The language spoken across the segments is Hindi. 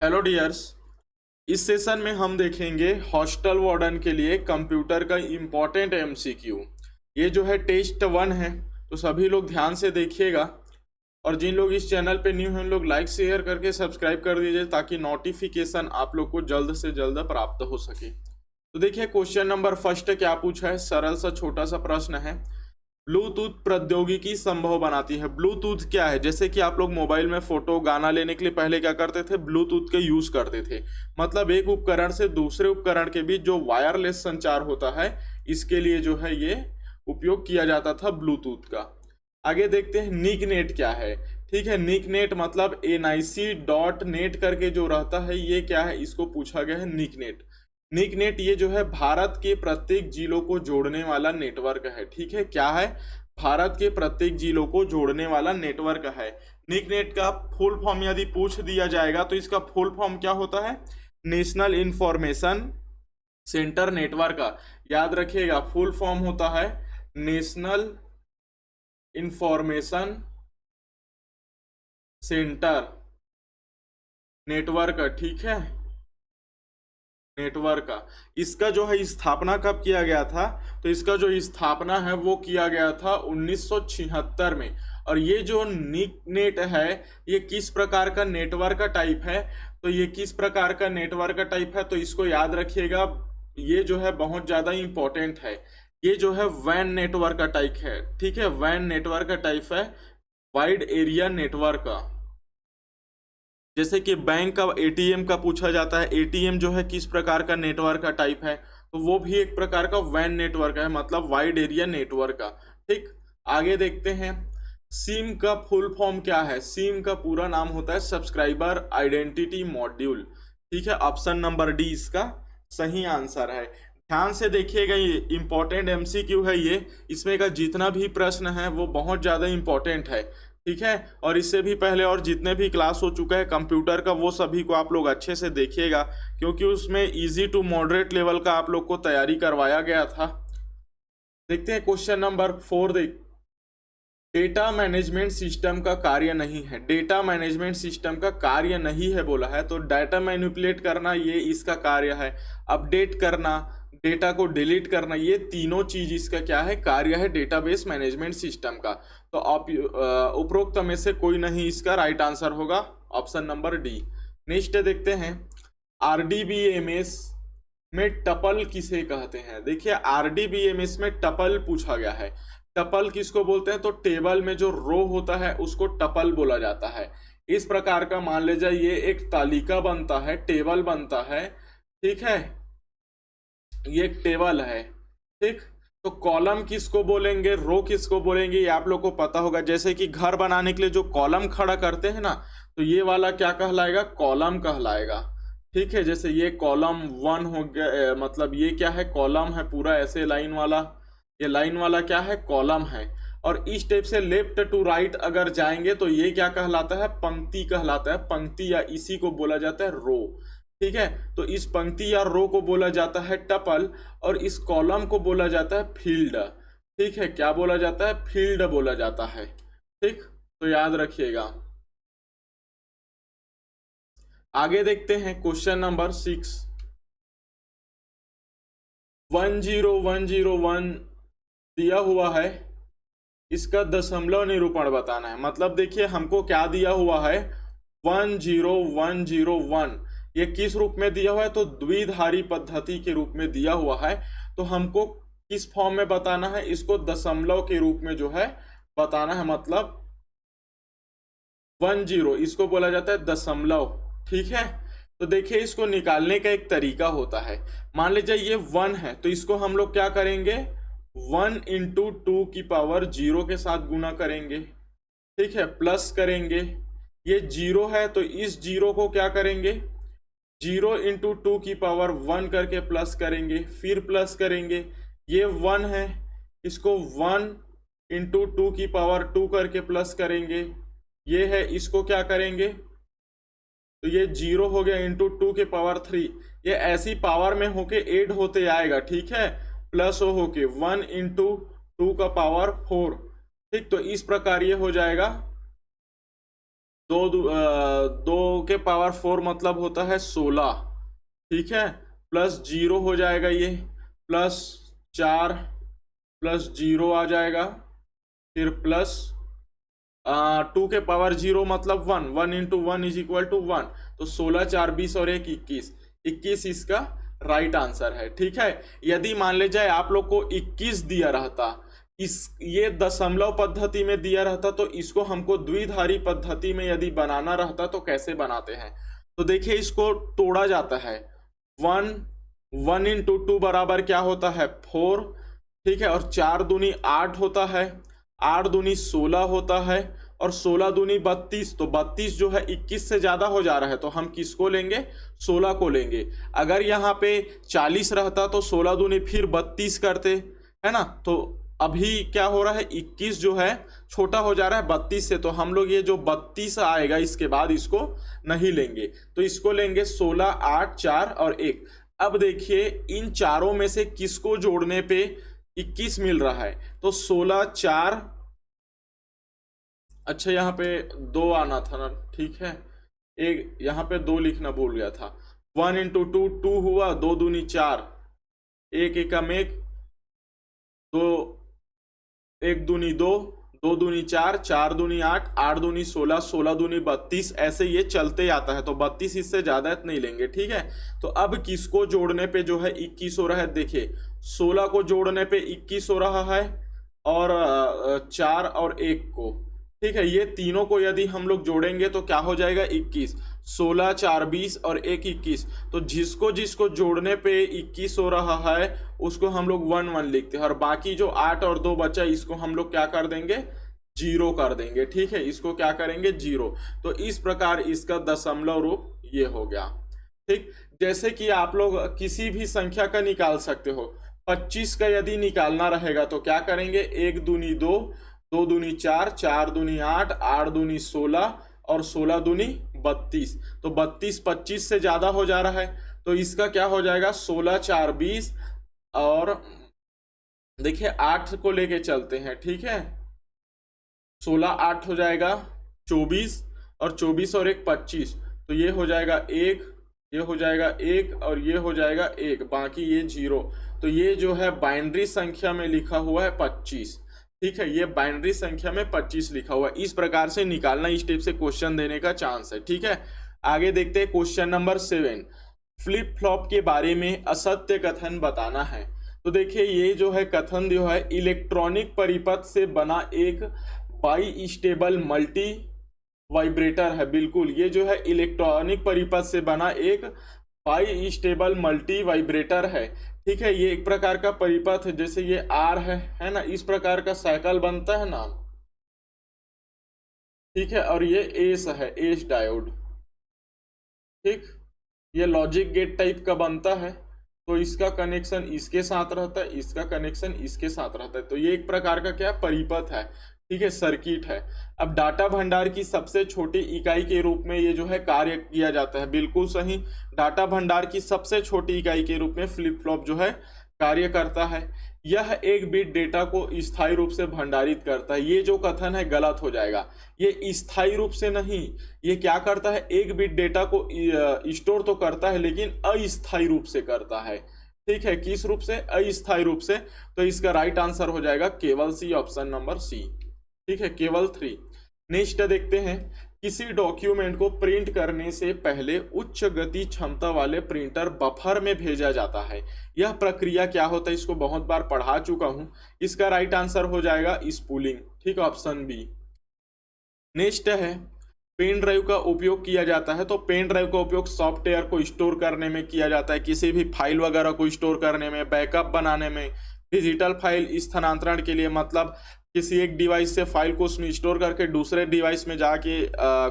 Hello dears. इस सेशन में हम देखेंगे हॉस्टल वार्डन के लिए कंप्यूटर का इम्पोर्टेंट एमसीक्यू। ये जो है टेस्ट 1 है, तो सभी लोग ध्यान से देखिएगा। और जिन लोग इस चैनल पे न्यू हैं उन लोग लाइक शेयर करके सब्सक्राइब कर दीजिए ताकि नोटिफिकेशन आप लोग को जल्द से जल्द प्राप्त हो सके। तो देखिए क्वेश्चन नंबर फर्स्ट क्या पूछा है, सरल सा छोटा सा प्रश्न है। ब्लूटूथ प्रौद्योगिकी संभव बनाती है। ब्लूटूथ क्या है? जैसे कि आप लोग मोबाइल में फोटो गाना लेने के लिए पहले क्या करते थे, ब्लूटूथ के यूज करते थे। मतलब एक उपकरण से दूसरे उपकरण के बीच जो वायरलेस संचार होता है, इसके लिए जो है ये उपयोग किया जाता था ब्लूटूथ का। आगे देखते हैं निक नेट क्या है। ठीक है, निक नेट मतलब nic.net करके जो रहता है, ये क्या है, इसको पूछा गया है निक नेट। निक नेट ये जो है भारत के प्रत्येक जिलों को जोड़ने वाला नेटवर्क है। ठीक है, क्या है? भारत के प्रत्येक जिलों को जोड़ने वाला नेटवर्क है। निक नेट का फुल फॉर्म यदि पूछ दिया जाएगा तो इसका फुल फॉर्म क्या होता है? नेशनल इंफॉर्मेशन सेंटर नेटवर्क का। याद रखिएगा, फुल फॉर्म होता है नेशनल इंफॉर्मेशन सेंटर नेटवर्क। ठीक है, नेटवर्क का। इसका जो है स्थापना कब किया गया था? तो इसका जो स्थापना है वो किया गया था 1976 में। और ये जो निक नेट है, ये किस प्रकार का नेटवर्क का टाइप है? तो ये किस प्रकार का नेटवर्क का टाइप है, तो इसको याद रखिएगा, ये जो है बहुत ज़्यादा इंपॉर्टेंट है। ये जो है वैन नेटवर्क का टाइप है। ठीक है, वैन नेटवर्क का टाइप है, वाइड एरिया नेटवर्क का। जैसे कि बैंक का एटीएम का पूछा जाता है, एटीएम जो है किस प्रकार का नेटवर्क का टाइप है, तो वो भी एक प्रकार का वैन नेटवर्क है, मतलब वाइड एरिया नेटवर्क का। ठीक, आगे देखते हैं सिम का फुल फॉर्म क्या है। सिम का पूरा नाम होता है सब्सक्राइबर आइडेंटिटी मॉड्यूल। ठीक है, ऑप्शन नंबर डी इसका सही आंसर है। ध्यान से देखिएगा, ये इंपॉर्टेंट एमसीक्यू है ये। इसमें का जितना भी प्रश्न है वो बहुत ज़्यादा इंपॉर्टेंट है। ठीक है, और इससे भी पहले और जितने भी क्लास हो चुका है कंप्यूटर का, वो सभी को आप लोग अच्छे से देखिएगा, क्योंकि उसमें इजी टू मॉडरेट लेवल का आप लोग को तैयारी करवाया गया था। देखते हैं क्वेश्चन नंबर 4। देख, डेटा मैनेजमेंट सिस्टम का कार्य नहीं है। डेटा मैनेजमेंट सिस्टम का कार्य नहीं है बोला है, तो डाटा मैनिपुलेट करना ये इसका कार्य है। अपडेट करना, डेटा को डिलीट करना, ये तीनों चीज इसका क्या है, कार्य है डेटाबेस मैनेजमेंट सिस्टम का। तो आप उपरोक्त में से कोई नहीं इसका राइट आंसर होगा, ऑप्शन नंबर डी। नेक्स्ट देखते हैं आरडीबीएमएस में टपल किसे कहते हैं। देखिए आरडीबीएमएस में टपल पूछा गया है। टपल किसको बोलते हैं? तो टेबल में जो रो होता है उसको टपल बोला जाता है। इस प्रकार का मान लीजिए ये एक तालिका बनता है, टेबल बनता है। ठीक है, ये एक टेबल है। ठीक, तो कॉलम किसको बोलेंगे, रो किसको बोलेंगे, ये आप लोग को पता होगा। जैसे कि घर बनाने के लिए जो कॉलम खड़ा करते हैं ना, तो ये वाला क्या कहलाएगा, कॉलम कहलाएगा। ठीक है, जैसे ये कॉलम 1 हो गया, मतलब ये क्या है, कॉलम है पूरा ऐसे लाइन वाला। ये लाइन वाला क्या है, कॉलम है। और इस टाइप से लेफ्ट टू राइट अगर जाएंगे तो ये क्या कहलाता है, पंक्ति कहलाता है। पंक्ति या इसी को बोला जाता है रो। ठीक है, तो इस पंक्ति या रो को बोला जाता है टपल, और इस कॉलम को बोला जाता है फील्ड। ठीक है, क्या बोला जाता है, फील्ड बोला जाता है। ठीक, तो याद रखिएगा। आगे देखते हैं क्वेश्चन नंबर 6। 10101 दिया हुआ है, इसका दशमलव निरूपण बताना है। मतलब देखिए हमको क्या दिया हुआ है, 10101, ये किस रूप में दिया हुआ है, तो द्विधारी पद्धति के रूप में दिया हुआ है। तो हमको किस फॉर्म में बताना है, इसको दशमलव के रूप में जो है बताना है। मतलब 10, इसको बोला जाता है दशमलव। ठीक है, तो देखिए इसको निकालने का एक तरीका होता है। मान लीजिए ये 1 है, तो इसको हम लोग क्या करेंगे, 1 इंटू 2 की पावर 0 के साथ गुना करेंगे। ठीक है, प्लस करेंगे। ये 0 है तो इस 0 को क्या करेंगे, 0 इंटू 2 की पावर 1 करके प्लस करेंगे, फिर प्लस करेंगे। ये 1 है, इसको 1 इंटू 2 की पावर 2 करके प्लस करेंगे। ये है, इसको क्या करेंगे, तो ये 0 हो गया, इंटू 2 के पावर 3। ये ऐसी पावर में होके ऐड होते आएगा। ठीक है, प्लस होके 1 इंटू 2 का पावर 4। ठीक, तो इस प्रकार ये हो जाएगा दो के पावर 4 मतलब होता है 16, ठीक है, प्लस जीरो हो जाएगा ये, प्लस 4 प्लस जीरो आ जाएगा, फिर प्लस 2 के पावर 0 मतलब 1, 1 इंटू 1 इज इक्वल टू 1, तो 16 4 20 और 1 21, 21 इसका राइट आंसर है, ठीक है। यदि मान ले जाए आप लोग को 21 दिया रहता, इस ये दशमलव पद्धति में दिया रहता, तो इसको हमको द्विधारी पद्धति में यदि बनाना रहता तो कैसे बनाते हैं, तो देखिए इसको तोड़ा जाता है, 1 इंटू 2 बराबर क्या होता है 4, ठीक है, और 4 दूनी 8 होता है, 8 दूनी 16 होता है, और 16 दूनी 32, तो 32 जो है 21 से ज्यादा हो जा रहा है, तो हम किसको लेंगे 16 को लेंगे। अगर यहाँ पे 40 रहता तो 16 दूनी फिर 32 करते, है ना, तो अभी क्या हो रहा है 21 जो है छोटा हो जा रहा है 32 से, तो हम लोग ये जो 32 आएगा इसके बाद इसको नहीं लेंगे, तो इसको लेंगे 16 8 4 और 1। अब देखिए इन चारों में से किसको जोड़ने पे 21 मिल रहा है, तो 16 4, अच्छा यहाँ पे 2 आना था ना, ठीक है, एक यहाँ पे 2 लिखना भूल गया था, 1 इंटू 2 2 हुआ, 2 दूनी 4, एक एकम एक, 2 1 दूनी 2, 2 दूनी 4, 4 दूनी 8, 8 दूनी 16, 16 दूनी 32, ऐसे ये चलते आता है, तो 32 इससे ज्यादा नहीं लेंगे, ठीक है। तो अब किसको जोड़ने पे जो है 21 हो रहा है, देखिए 16 को जोड़ने पे 21 हो रहा है, और 4 और 1 को, ठीक है, ये तीनों को यदि हम लोग जोड़ेंगे तो क्या हो जाएगा 21, 16 4 20 और 1 21, तो जिसको जिसको जोड़ने पे 21 हो रहा है उसको हम लोग 1 1 लिखते हैं, और बाकी जो 8 और 2 बचा इसको हम लोग क्या कर देंगे 0 कर देंगे, ठीक है, इसको क्या करेंगे 0। तो इस प्रकार इसका दशमलव रूप ये हो गया, ठीक। जैसे कि आप लोग किसी भी संख्या का निकाल सकते हो, 25 का यदि निकालना रहेगा तो क्या करेंगे 1 दूनी 2, 2 दूनी 4, 4 दूनी 8, 8 दूनी 16 और 16 दूनी 32, तो 32 25 से ज्यादा हो जा रहा है, तो इसका क्या हो जाएगा 16 4 20, और देखिए 8 को लेके चलते हैं, ठीक है, 16 8 हो जाएगा 24, और 24 और 1 25, तो ये हो जाएगा 1, ये हो जाएगा 1 और ये हो जाएगा 1, बाकी ये 0, तो ये जो है बाइनरी संख्या में लिखा हुआ है 25, ठीक है, ये बाइनरी संख्या में 25 लिखा हुआ है। इस प्रकार से निकालना, इस टाइप से क्वेश्चन देने का चांस है, ठीक है। आगे देखते हैं क्वेश्चन नंबर 7, फ्लिप फ्लॉप के बारे में असत्य कथन बताना है। तो देखिए ये जो है कथन जो है इलेक्ट्रॉनिक परिपथ से बना एक बाई स्टेबल मल्टी वाइब्रेटर है, बिल्कुल ये जो है इलेक्ट्रॉनिक परिपथ से बना एक बाई स्टेबल मल्टी वाइब्रेटर है, ठीक है, ये एक प्रकार का परिपथ है, जैसे ये आर है ना, इस प्रकार का साइकिल बनता है ना, ठीक है, और ये एस है, एस डायोड, ठीक, ये लॉजिक गेट टाइप का बनता है, तो इसका कनेक्शन इसके साथ रहता है, इसका कनेक्शन इसके साथ रहता है, तो ये एक प्रकार का क्या परिपथ है, ठीक है, सर्किट है। अब डाटा भंडार की सबसे छोटी इकाई के रूप में ये जो है कार्य किया जाता है, बिल्कुल सही, डाटा भंडार की सबसे छोटी इकाई के रूप में फ्लिप फ्लॉप जो है कार्य करता है। यह एक बिट डेटा को स्थायी रूप से भंडारित करता है, ये जो कथन है गलत हो जाएगा, ये स्थायी रूप से नहीं, ये क्या करता है एक बिट डेटा को स्टोर तो करता है लेकिन अस्थायी रूप से करता है, ठीक है, किस रूप से अस्थायी रूप से, तो इसका राइट आंसर हो जाएगा केवल सी, ऑप्शन नंबर सी, ठीक है, केवल 3। नेक्स्ट देखते हैं, किसी डॉक्यूमेंट को प्रिंट करने से पहले उच्च गति क्षमता वाले प्रिंटर बफर में भेजा जाता है, यह प्रक्रिया क्या होता है, इसको बहुत बार पढ़ा चुका हूं, इसका राइट आंसर हो जाएगा स्पूलिंग, ठीक, ऑप्शन बी। नेक्स्ट है, पेन ड्राइव का उपयोग किया जाता है, तो पेन ड्राइव का उपयोग सॉफ्टवेयर को स्टोर करने में किया जाता है, किसी भी फाइल वगैरह को स्टोर करने में, बैकअप बनाने में, डिजिटल फाइल स्थानांतरण के लिए, मतलब किसी एक डिवाइस से फाइल को उसमें स्टोर करके दूसरे डिवाइस में जाके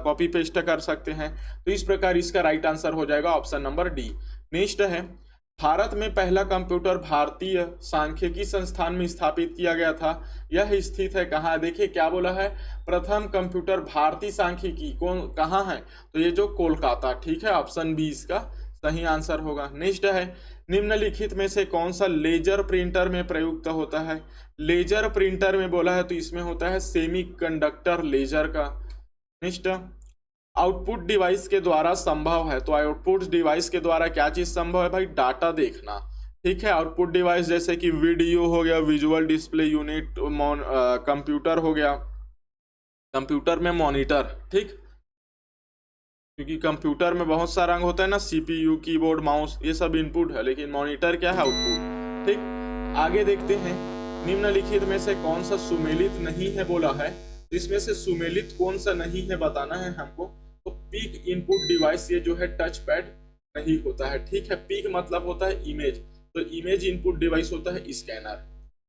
कॉपी पेस्ट कर सकते हैं, तो इस प्रकार इसका राइट आंसर हो जाएगा ऑप्शन नंबर डी। नेक्स्ट है, भारत में पहला कंप्यूटर भारतीय सांख्यिकी संस्थान में स्थापित किया गया था, यह स्थित है कहाँ, देखिए क्या बोला है, प्रथम कंप्यूटर भारतीय सांख्यिकी कौन कहाँ है, तो ये जो कोलकाता, ठीक है, ऑप्शन बी इसका सही आंसर होगा। नेक्स्ट है, निम्नलिखित में से कौन सा लेजर प्रिंटर में प्रयुक्त होता है, लेजर प्रिंटर में बोला है तो इसमें होता है सेमीकंडक्टर लेजर का। नेक्स्ट, आउटपुट डिवाइस के द्वारा संभव है। तो आउटपुट डिवाइस के द्वारा क्या चीज संभव है भाई? डाटा देखना। ठीक है, आउटपुट डिवाइस जैसे कि वीडियो हो गया, विजुअल डिस्प्ले यूनिट, कंप्यूटर हो गया, कंप्यूटर में मॉनिटर, ठीक, क्योंकि कंप्यूटर में बहुत सारा अंग होता है ना, सीपीयू, कीबोर्ड, माउस, ये सब इनपुट है, लेकिन मॉनिटर क्या है? आउटपुट। ठीक, आगे देखते हैं, निम्नलिखित में से कौन सा सुमेलित नहीं है बोला है। इसमें से सुमेलित कौन सा नहीं है बताना है हमको। तो पीक इनपुट डिवाइस, ये जो है टच पैड नहीं होता है। ठीक है, पीक मतलब होता है इमेज, तो इमेज इनपुट डिवाइस होता है स्कैनर।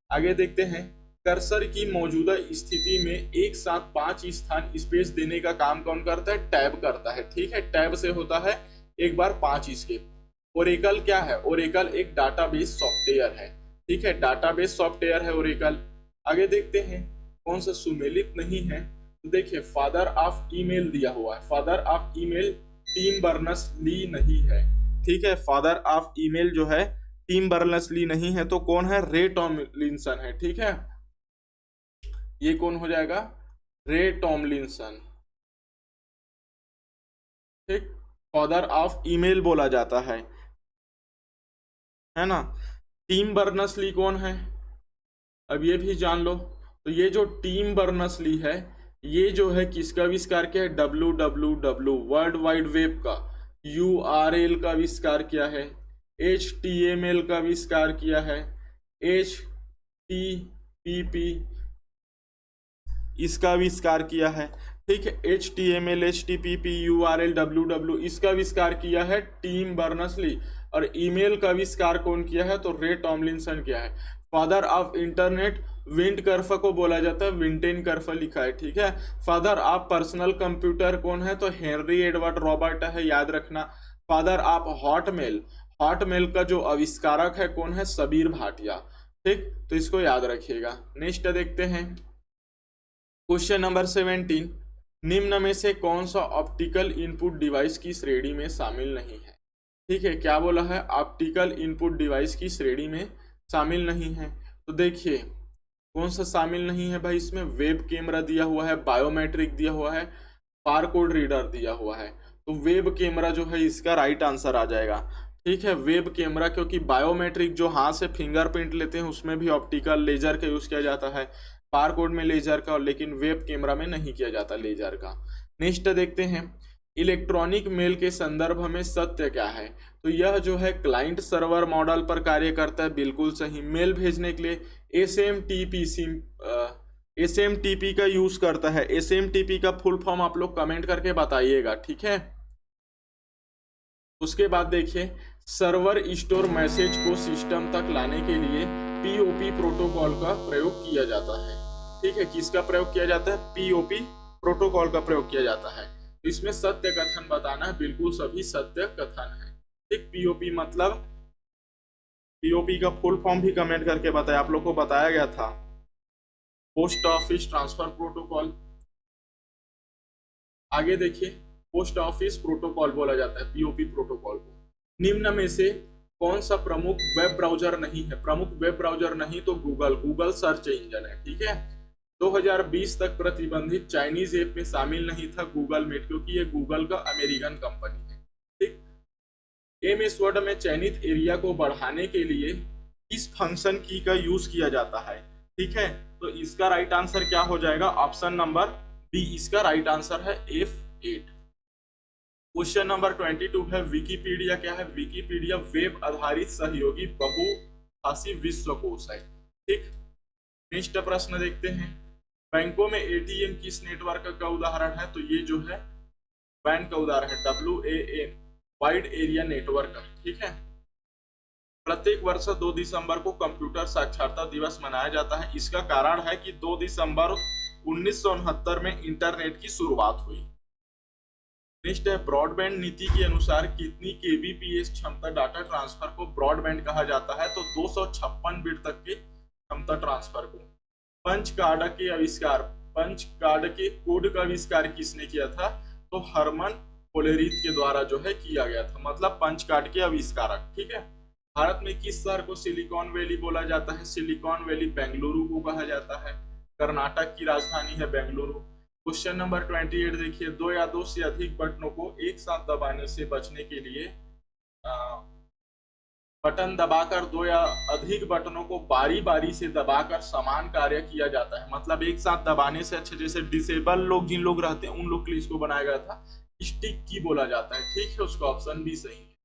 आगे देखते हैं, कर्सर की मौजूदा स्थिति में एक साथ 5 स्थान स्पेस देने का काम कौन करता है? टैब करता है। ठीक है, टैब से होता है एक बार 5 स्केप। ओरेकल क्या है? ओरेकल एक डाटाबेस सॉफ्टवेयर है। ठीक है, डाटाबेस सॉफ्टवेयर है ओरेकल। आगे देखते हैं कौन सा सुमेलित नहीं है। तो देखिए, फादर ऑफ ईमेल दिया हुआ है। Father of email Tim Berners Lee नहीं है। ठीक है, फादर ऑफ ईमेल जो है टिम बर्नर्स-ली नहीं है, तो कौन है? रे टॉमलिंसन है। ठीक है, ये कौन हो जाएगा? रे टॉमलिंसन। ठीक, फादर ऑफ ईमेल बोला जाता है ना। टिम बर्नर्स-ली कौन है? अब ये भी जान लो। तो ये जो टिम बर्नर्स-ली है, ये जो है किसका आविष्कार किया है? www, वर्ल्ड वाइड वेब का। URL का आविष्कार किया है। HTML का आविष्कार किया है। HTTP इसका आविष्कार किया है। ठीक है, HTML, HTTP, URL, www इसका आविष्कार किया है टिम बर्नर्स-ली। और ईमेल का आविष्कार कौन किया है? तो रे टॉमलिंसन किया है। फादर ऑफ इंटरनेट विंडकर्फ को बोला जाता है, विंटेनकर्फ लिखा है। ठीक है, फादर ऑफ पर्सनल कंप्यूटर कौन है? तो हेनरी एडवर्ड रॉबर्ट है, याद रखना। फादर ऑफ हॉटमेल, हॉटमेल का जो आविष्कारक है कौन है? सबीर भाटिया। ठीक, तो इसको याद रखिएगा। नेक्स्ट देखते हैं, क्वेश्चन नंबर 17, निम्न में से कौन सा ऑप्टिकल इनपुट डिवाइस की श्रेणी में शामिल नहीं है? ठीक है, क्या बोला है? ऑप्टिकल इनपुट डिवाइस की श्रेणी में शामिल नहीं है। तो देखिए कौन सा शामिल नहीं है भाई? इसमें वेब कैमरा दिया हुआ है, बायोमेट्रिक दिया हुआ है, बारकोड रीडर दिया हुआ है। तो वेब कैमरा जो है इसका राइट आंसर आ जाएगा। ठीक है, वेब कैमरा, क्योंकि बायोमेट्रिक जो हाथ से फिंगरप्रिंट लेते हैं उसमें भी ऑप्टिकल लेजर का यूज किया जाता है, बारकोड में लेजर का, लेकिन वेब कैमरा में नहीं किया जाता लेजर का। नेक्स्ट देखते हैं, इलेक्ट्रॉनिक मेल के संदर्भ में सत्य क्या है? तो यह जो है क्लाइंट सर्वर मॉडल पर कार्य करता है, बिल्कुल सही। मेल भेजने के लिए SMTP का यूज करता है। SMTP का फुल फॉर्म आप लोग कमेंट करके बताइएगा। ठीक है, उसके बाद देखिए, सर्वर स्टोर मैसेज को सिस्टम तक लाने के लिए POP प्रोटोकॉल का प्रयोग किया जाता है। ठीक है, किसका प्रयोग किया जाता है? POP प्रोटोकॉल का प्रयोग किया जाता है। इसमें सत्य कथन बताना है, बिल्कुल सभी सत्य कथन है। ठीक, POP मतलब, POP का फुल फॉर्म भी कमेंट करके बताया, आप लोग को बताया गया था, पोस्ट ऑफिस ट्रांसफर प्रोटोकॉल। आगे देखिए, पोस्ट ऑफिस प्रोटोकॉल बोला जाता है POP प्रोटोकॉल को। निम्न में से कौन सा प्रमुख वेब ब्राउजर नहीं है? प्रमुख वेब ब्राउजर नहीं तो गूगल सर्च इंजन है। ठीक है, 2020 तक प्रतिबंधित चाइनीज ऐप में शामिल नहीं था गूगल मीट, क्योंकि ये गूगल का अमेरिकन कंपनी है। ठीक, MS वर्ड में चयनित एरिया को बढ़ाने के लिए इस फंक्शन की का यूज किया जाता है। ठीक है, तो इसका राइट आंसर क्या हो जाएगा? ऑप्शन नंबर बी इसका राइट आंसर है, F8। क्वेश्चन नंबर 22 है, विकिपीडिया क्या है? विकिपीडिया वेब आधारित सहयोगी बहुभाषी विश्वकोश है। ठीक, नेक्स्ट प्रश्न देखते हैं, बैंकों में ATM किस नेटवर्क का उदाहरण है? तो ये जो है WAN का उदाहरण है, WAN, वाइड एरिया नेटवर्क। ठीक है, प्रत्येक वर्ष 2 दिसंबर को कंप्यूटर साक्षरता दिवस मनाया जाता है। इसका कारण है कि 2 दिसंबर 1969 में इंटरनेट की शुरुआत हुई। नेक्स्ट है, ब्रॉडबैंड नीति के अनुसार कितनी kbps क्षमता डाटा ट्रांसफर को ब्रॉडबैंड कहा जाता है? तो 256 बिट तक के क्षमता ट्रांसफर को। पंच कार्ड के आविष्कार, पंच कार्ड के कोड का आविष्कार किसने किया था? तो हरमन कोलेरिथ के द्वारा जो है किया गया था, मतलब पंच कार्ड के आविष्कारक। ठीक है, भारत में किस शहर को सिलिकॉन वैली बोला जाता है? सिलिकॉन वैली बेंगलुरु को कहा जाता है। कर्नाटक की राजधानी है बेंगलुरु। क्वेश्चन नंबर 28 देखिए, दो या दो से अधिक बटनों को एक साथ दबाने से बचने के लिए बटन दबाकर दो या अधिक बटनों को बारी बारी से दबाकर समान कार्य किया जाता है। मतलब एक साथ दबाने से अच्छे, जैसे डिसेबल लोग जिन लोग रहते हैं उन लोग के लिए इसको बनाया गया था, स्टिक की बोला जाता है। ठीक है, उसका ऑप्शन भी सही है।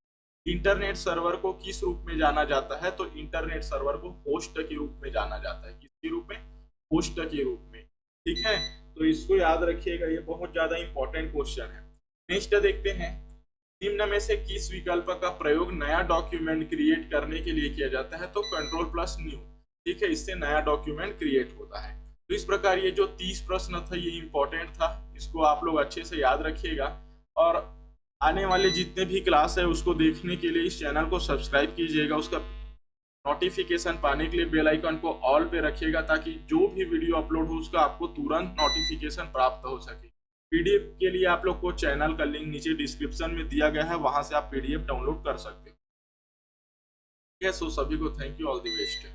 इंटरनेट सर्वर को किस रूप में जाना जाता है? तो इंटरनेट सर्वर को होस्ट के रूप में जाना जाता है। किसके रूप में? होस्ट के रूप में। ठीक है, तो इसको याद रखिएगा, ये बहुत ज्यादा इंपॉर्टेंट क्वेश्चन है। नेक्स्ट देखते हैं, निम्न में से किस विकल्प का प्रयोग नया डॉक्यूमेंट क्रिएट करने के लिए किया जाता है? तो कंट्रोल+न्यू। ठीक है, इससे नया डॉक्यूमेंट क्रिएट होता है। तो इस प्रकार ये जो 30 प्रश्न था ये इंपॉर्टेंट था, इसको आप लोग अच्छे से याद रखिएगा। और आने वाले जितने भी क्लास है उसको देखने के लिए इस चैनल को सब्सक्राइब कीजिएगा। उसका नोटिफिकेशन पाने के लिए बेल आइकन को ऑल पे रखिएगा, ताकि जो भी वीडियो अपलोड हो उसका आपको तुरंत नोटिफिकेशन प्राप्त हो सके। पीडीएफ के लिए आप लोग को चैनल का लिंक नीचे डिस्क्रिप्शन में दिया गया है, वहां से आप पीडीएफ डाउनलोड कर सकते हो। सो सभी को thank you, all the best.